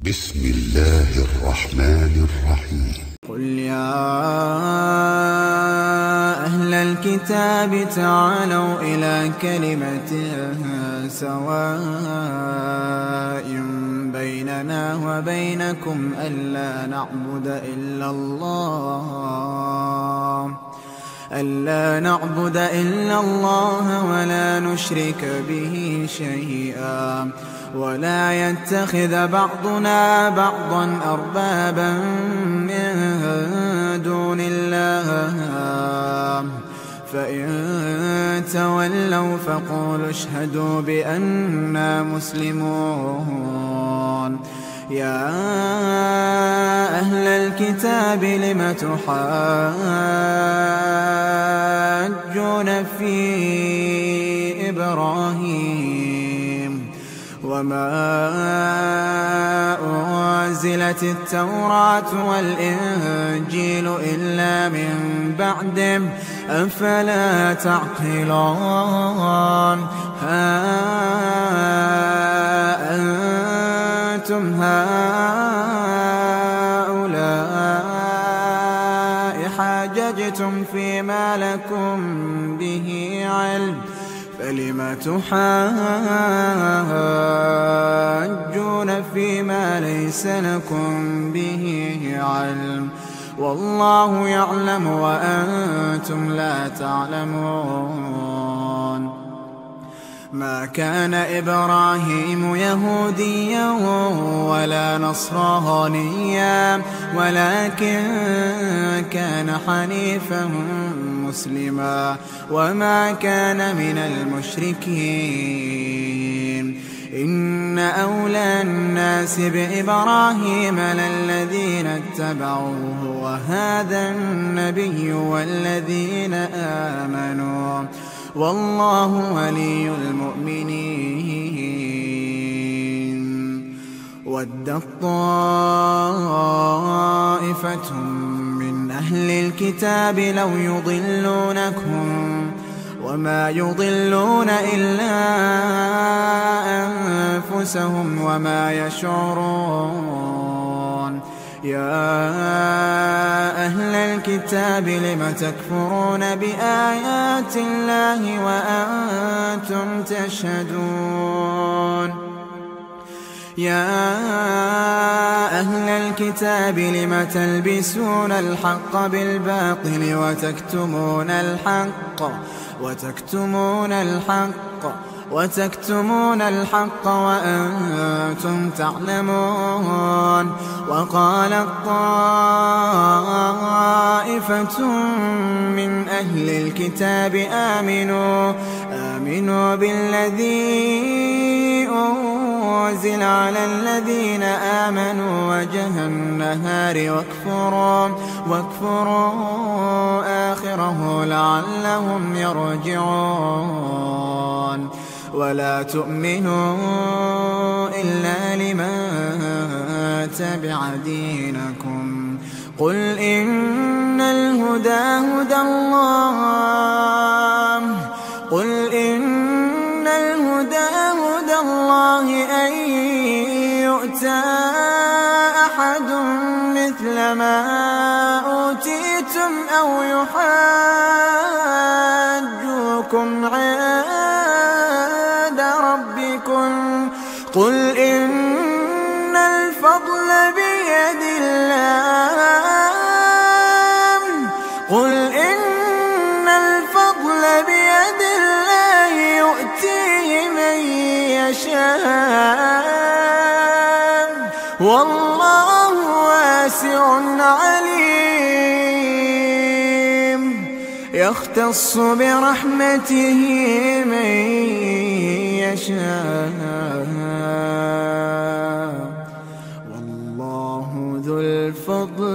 بسم الله الرحمن الرحيم. قل يا أهل الكتاب تعالوا إلى كلمة سواء بيننا وبينكم ألا نعبد إلا الله ولا نشرك به شيئا ولا يتخذ بعضنا بعضا أربابا من دون الله فإن تولوا فقولوا اشهدوا بأننا مسلمون. يا أهل الكتاب لم تحاجون في إبراهيم وما أنزلت التوراة والإنجيل إلا من بعده أفلا تعقلون. أنتم هؤلاء حاججتم فيما لكم به علم فلم تحاجون فيما ليس لكم به علم والله يعلم وأنتم لا تعلمون. ما كان إبراهيم يهوديا ولا نصرانيا ولكن كان حنيفا مسلما وما كان من المشركين. إن أولى الناس بإبراهيم للذين اتبعوه وهذا النبي والذين آمنوا والله ولي المؤمنين. ودت طائفة من أهل الكتاب لو يضلونكم وما يضلون إلا أنفسهم وما يشعرون. يا أهل الكتاب لم تكفرون بآيات الله وأنتم تشهدون. يا أهل الكتاب لم تلبسون الحق بالباطل وتكتمون الحق وأنتم تعلمون. وقالت طائفة من أهل الكتاب آمنوا بالذي أنزل على الذين آمنوا وجه النهار واكفروا آخره لعلهم يرجعون. ولا تؤمنوا إلا لمن تبع دينكم قل إن الهدى هدى الله أن يؤتى أحد مثل ما أوتيتم أو يحاجوكم عند ربكم قل إن الفضل بيد الله يؤتيه من يشاء والله واسع عليم. يختص برحمته من يشاء والله ذو الفضل